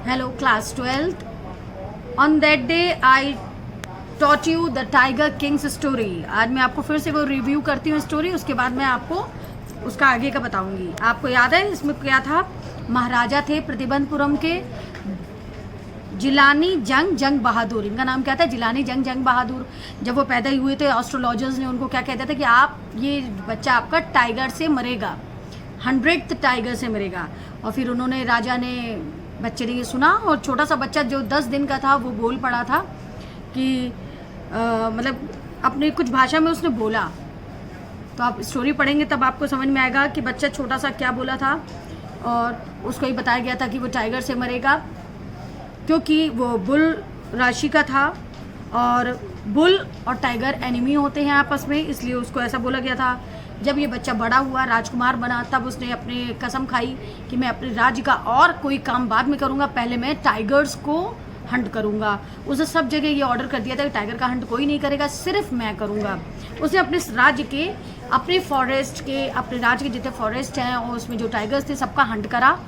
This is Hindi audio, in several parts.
Hello, class 12th. On that day, I taught you the Tiger King's story. आज मैं आपको फिर से वो रिव्यू करती हूँ स्टोरी, उसके बाद मैं आपको उसका आगे का बताऊंगी। आपको याद है इसमें क्या था? महाराजा थे प्रतिबंधपुरम के जिलानी जंग बहादुर। इनका नाम क्या था? जिलानी जंग बहादुर। जब वो पैदा हुए थे, एस्ट्रोलॉजर्स ने उनको क्या कहते थे कि आप ये बच्चा आपका टाइगर से मरेगा, 100th टाइगर से मरेगा। और फिर उन्होंने, राजा ने, बच्चे ने ये सुना, और छोटा सा बच्चा जो 10 दिन का था वो बोल पड़ा था कि मतलब अपनी कुछ भाषा में उसने बोला। तो आप स्टोरी पढ़ेंगे तब आपको समझ में आएगा कि बच्चा छोटा सा क्या बोला था। और उसको ही बताया गया था कि वो टाइगर से मरेगा क्योंकि वो बुल राशि का था, और बुल और टाइगर एनिमी होते हैं आपस में, इसलिए उसको ऐसा बोला गया था। जब ये बच्चा बड़ा हुआ, राजकुमार बना, तब उसने अपने कसम खाई कि मैं अपने राज्य का और कोई काम बाद में करूँगा, पहले मैं टाइगर्स को हंट करूँगा। उसने सब जगह ये ऑर्डर कर दिया था कि टाइगर का हंट कोई नहीं करेगा, सिर्फ मैं करूँगा। उसने अपने राज्य के, अपने फॉरेस्ट के, अपने राज्य के जितने फॉरेस्ट हैं और उसमें जो टाइगर्स थे सबका हंट करा।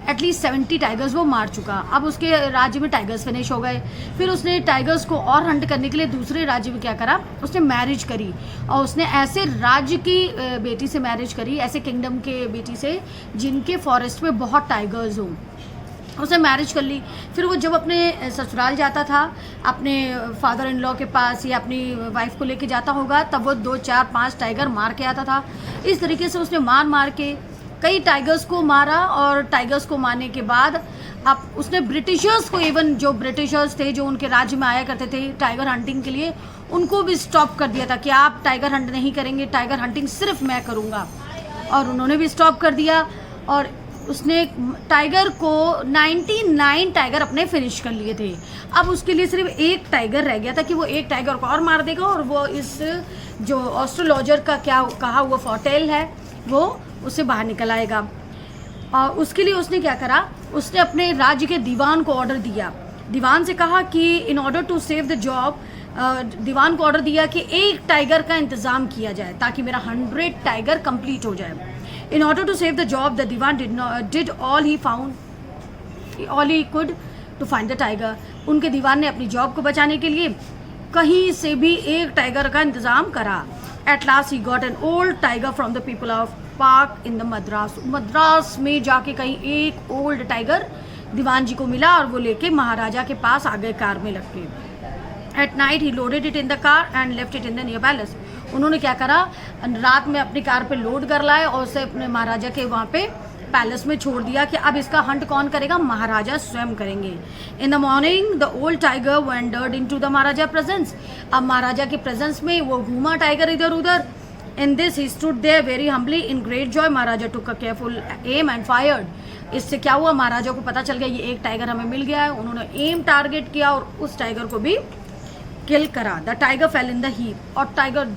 एटलीस्ट 70 टाइगर्स वो मार चुका। अब उसके राज्य में टाइगर्स फिनिश हो गए। फिर उसने टाइगर्स को और हंट करने के लिए दूसरे राज्य में क्या करा, उसने मैरिज करी, और उसने ऐसे राज्य की बेटी से मैरिज करी, ऐसे किंगडम के बेटी से जिनके फॉरेस्ट में बहुत टाइगर्स हों, उसने मैरिज कर ली। फिर वो जब अपने ससुराल जाता था, अपने फादर इन लॉ के पास या अपनी वाइफ को लेके जाता होगा, तब वो 2, 4, 5 टाइगर मार के आता था। इस तरीके से उसने मार के कई टाइगर्स को मारा। और टाइगर्स को मारने के बाद अब उसने ब्रिटिशर्स को, इवन जो ब्रिटिशर्स थे जो उनके राज्य में आया करते थे टाइगर हंटिंग के लिए, उनको भी स्टॉप कर दिया था कि आप टाइगर हंट नहीं करेंगे, टाइगर हंटिंग सिर्फ मैं करूँगा। और उन्होंने भी स्टॉप कर दिया। और उसने टाइगर को 99 टाइगर अपने फिनिश कर लिए थे। अब उसके लिए सिर्फ एक टाइगर रह गया था कि वो एक टाइगर को और मार देगा, और वो इस जो एस्ट्रोलॉजर का क्या कहा हुआ फोरटेल है वो उससे बाहर निकल आएगा। और उसके लिए उसने क्या करा, उसने अपने राज्य के दीवान को ऑर्डर दिया। दीवान से कहा कि in order to save the job, दीवान को ऑर्डर दिया कि एक टाइगर का इंतज़ाम किया जाए ताकि मेरा 100 टाइगर कंप्लीट हो जाए। In order to save the job, the Diwan did all he could to find the tiger. उनके दीवान ने अपनी जॉब को बचाने के लिए कहीं से भी एक टाइगर का इंतज़ाम करा। At last he got an old tiger from the people of Park in the Madras. Madras में जाके कहीं एक ओल्ड टाइगर दीवान जी को मिला, और वो लेके महाराजा के पास आ गए कार में लग के। At night he loaded it in the car and left it in the near palace. उन्होंने क्या करा, रात में अपनी कार पे लोड कर लाए और उसे अपने महाराजा के वहाँ पे पैलेस में छोड़ दिया कि अब इसका हंट कौन करेगा, महाराजा स्वयं करेंगे। In the morning the old tiger wondered into the Maharaja presence. अब महाराजा के प्रेजेंस में वो घूमा टाइगर इधर उधर। In this he stood there very humbly in great joy. Maharaja took a careful aim and fired. इससे क्या हुआ, महाराजा को पता चल गया ये एक टाइगर हमें मिल गया है। उन्होंने एम टारगेट किया और उस टाइगर को भी किल करा। The tiger fail in the heap. और टाइगर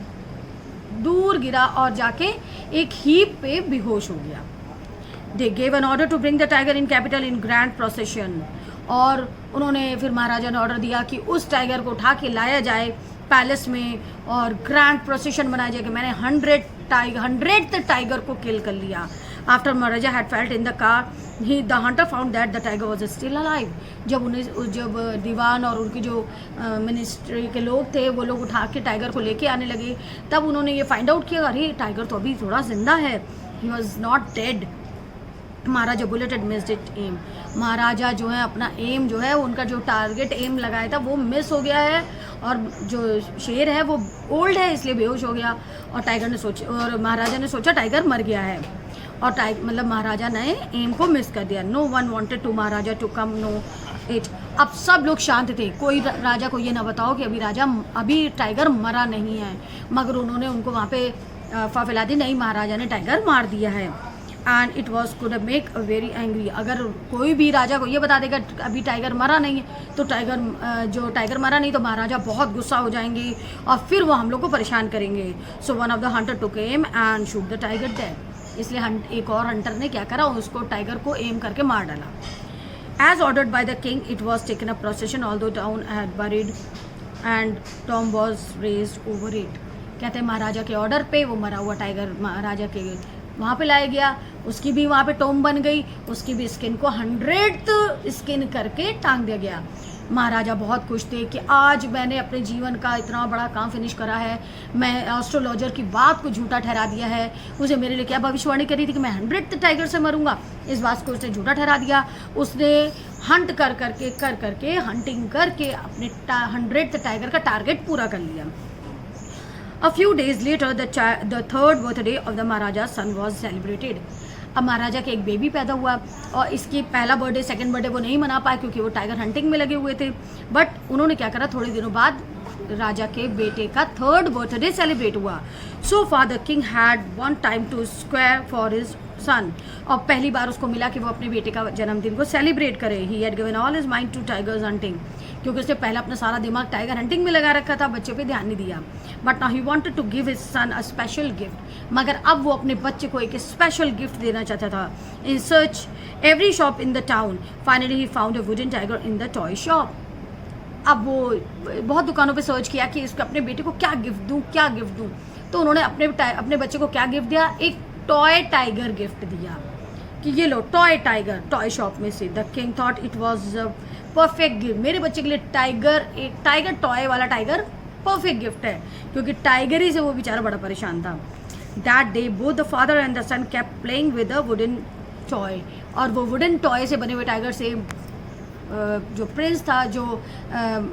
दूर गिरा और जाके एक हीप पे बेहोश हो गया। They gave an order to bring the tiger in capital in grand procession. और उन्होंने, फिर महाराजा ने ऑर्डर दिया कि उस टाइगर को उठा के लाया जाए पैलेस में और ग्रैंड प्रोसेशन बनाया जाए कि मैंने 100th टाइगर को किल कर लिया। After Maharaja had felt in the car, the Hunter found that the tiger was still alive. जब दीवान और उनके जो मिनिस्ट्री के लोग थे वो लोग उठा के टाइगर को लेके आने लगे, तब उन्होंने ये फाइंड आउट किया, अरे टाइगर तो अभी थोड़ा जिंदा है, he was not dead. Maharaja bullet had missed it aim. महाराजा जो है अपना एम जो है, उनका जो टारगेट एम लगाया था वो मिस हो गया है, और जो शेर है वो ओल्ड है इसलिए बेहोश हो गया। और टाइगर ने सोचा, और महाराजा ने सोचा टाइगर मर गया है, और मतलब महाराजा ने एम को मिस कर दिया। No one wanted to Maharaja to come know it. अब सब लोग शांत थे, कोई राजा को ये ना बताओ कि अभी टाइगर मरा नहीं है, मगर उन्होंने उनको वहाँ पे फैला दी, नहीं महाराजा ने टाइगर मार दिया है। And it was could make a very angry. अगर कोई भी राजा को ये बता देगा अभी टाइगर मरा नहीं है, तो टाइगर मरा नहीं तो महाराजा बहुत गुस्सा हो जाएंगे और फिर वो हम लोग को परेशान करेंगे। So one of the hunter took aim and shoot the tiger dead. इसलिए एक और हंटर ने क्या करा, उसको टाइगर को एम करके मार डाला। As ordered by the king it was taken a procession although town had buried and tomb was raised over it. कहते हैं महाराजा के ऑर्डर पे वो मरा हुआ टाइगर महाराजा के वहाँ पे लाया गया, उसकी भी वहाँ पे टोम बन गई, उसकी भी स्किन को 100th स्किन करके टांग दिया गया। महाराजा बहुत खुश थे कि आज मैंने अपने जीवन का इतना बड़ा काम फिनिश करा है, मैं एस्ट्रोलॉजर की बात को झूठा ठहरा दिया है। उसे मेरे लिए क्या भविष्यवाणी करी थी कि मैं 100th टाइगर से मरूंगा, इस बात को उसने झूठा ठहरा दिया। उसने हंट कर करके हंटिंग करके अपने 100th टाइगर का टारगेट पूरा कर लिया। A few days later, the third birthday of the Maharaja's son was celebrated. अब महाराजा के एक बेबी पैदा हुआ और इसकी पहला बर्थडे सेकंड बर्थडे वो नहीं मना पाए क्योंकि वो टाइगर हंटिंग में लगे हुए थे। बट उन्होंने क्या करा, थोड़े दिनों बाद राजा के बेटे का थर्ड बर्थडे सेलिब्रेट हुआ। So father king had one time to square for his son. और पहली बार उसको मिला कि वो अपने बेटे का जन्मदिन को सेलिब्रेट करे। He had given all his mind to tigers hunting, क्योंकि उसने पहले अपना सारा दिमाग टाइगर हंटिंग में लगा रखा था, बच्चे पे ध्यान नहीं दिया। But now he wanted to give his son a special gift, मगर अब वो अपने बच्चे को एक स्पेशल गिफ्ट देना चाहता था। In search every shop in the town, finally he found a wooden tiger in the toy shop. अब वो बहुत दुकानों पे सर्च किया कि इसको अपने बेटे को क्या गिफ्ट दूँ। तो उन्होंने अपने बच्चे को क्या गिफ्ट दिया, एक टॉय टाइगर गिफ्ट दिया कि ये लो टॉय टाइगर, टॉय शॉप में से। The king thought it was perfect gift, मेरे बच्चे के लिए एक टाइगर टॉय वाला टाइगर परफेक्ट गिफ्ट है, क्योंकि टाइगर ही से वो बेचारा बड़ा परेशान था। That day both the father and the son kept playing with a wooden toy, और वो वुडन टॉय से बने हुए टाइगर से जो प्रिंस था, जो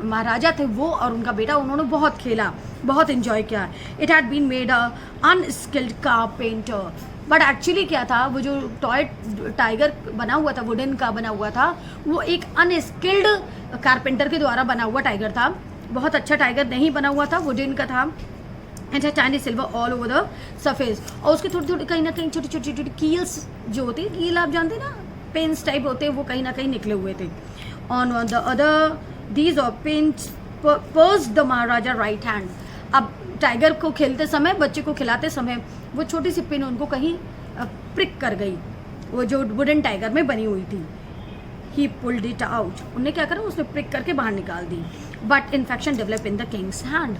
महाराजा थे, वो और उनका बेटा, उन्होंने बहुत खेला, बहुत इन्जॉय किया। It had been made a unskilled carpenter, but actually क्या था, वो जो टॉय टाइगर बना हुआ था, वुडन का बना हुआ था, वो एक अनस्किल्ड कारपेंटर के द्वारा बना हुआ टाइगर था। बहुत अच्छा टाइगर नहीं बना हुआ था, वुडन का था। And shiny silver all over the surface, और उसके थोड़ी थोड़ी कहीं ना कहीं छोटी छोटी छोटी कील्स जो होती है, कील आप जानते हैं ना, पेन्स टाइप होते हैं, वो कहीं ना कहीं निकले हुए थे। On the other these of pins purse the Maharaja right hand. अब टाइगर को खेलते समय, बच्चे को खिलाते समय, वो छोटी सी पिन उनको कहीं प्रिक कर गई, वो जो वुडन टाइगर में बनी हुई थी। ही पुल्ड इट आउट, उन्हें क्या करा, उसने प्रिक करके बाहर निकाल दी। But infection develop in the king's hand.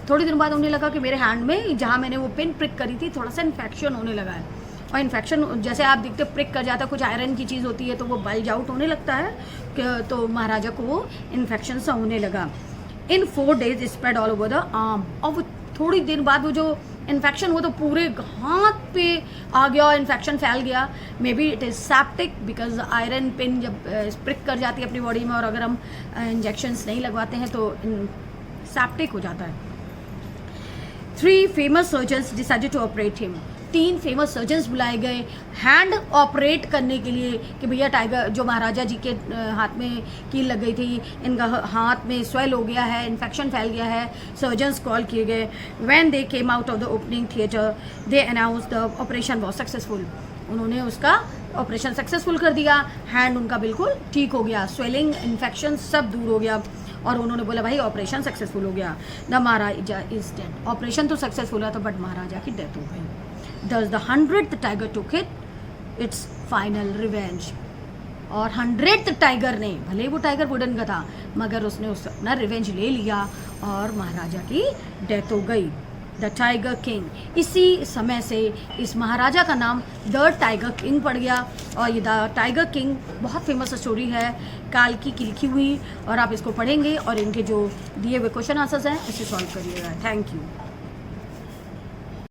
थोड़ी दिन बाद उन्हें लगा कि मेरे हैंड में, जहाँ मैंने वो पिन प्रिक करी थी, थोड़ा सा इन्फेक्शन होने लगा है। और इन्फेक्शन जैसे आप देखते प्रिक कर जाता है, कुछ आयरन की चीज़ होती है तो वो बल्ज आउट होने लगता है, तो महाराजा को वो इन्फेक्शन सा होने लगा। इन 4 days spread all over the arm, और वो थोड़ी देर बाद वो जो इन्फेक्शन हुआ तो पूरे हाथ पे आ गया और इन्फेक्शन फैल गया। May be it is septic, because iron pin जब प्रिक कर जाती है अपनी बॉडी में, और अगर हम इंजेक्शंस नहीं लगवाते हैं तो सेप्टिक हो जाता है। 3 famous surgeons decided to operate him. 3 famous surgeons बुलाए गए हैंड ऑपरेट करने के लिए कि भैया टाइगर, जो महाराजा जी के हाथ में कील लग गई थी, इनका हाथ में स्वेल हो गया है, इन्फेक्शन फैल गया है। सर्जन्स कॉल किए गए। When they came out of the opening theatre they announce the operation was successful. उन्होंने उसका ऑपरेशन सक्सेसफुल कर दिया, हैंड उनका बिल्कुल ठीक हो गया, स्वेलिंग, इन्फेक्शन सब दूर हो गया, और उन्होंने बोला भाई ऑपरेशन सक्सेसफुल हो गया। The Maharaja is dead. Operation तो सक्सेसफुल हुआ था, बट महाराजा की डेथ हो गई। Thus the 100th tiger took its final revenge. और 100th टाइगर ने, भले वो टाइगर वुडन का था, मगर उसने अपना रिवेंज ले लिया और महाराजा की डेथ हो गई। द टाइगर किंग, इसी समय से इस महाराजा का नाम द टाइगर किंग पड़ गया। और ये द टाइगर किंग बहुत फेमस स्टोरी है, काल्की की लिखी हुई, और आप इसको पढ़ेंगे और इनके जो दिए हुए क्वेश्चन आंसर्स हैं इसे सॉल्व करिएगा। Thank you.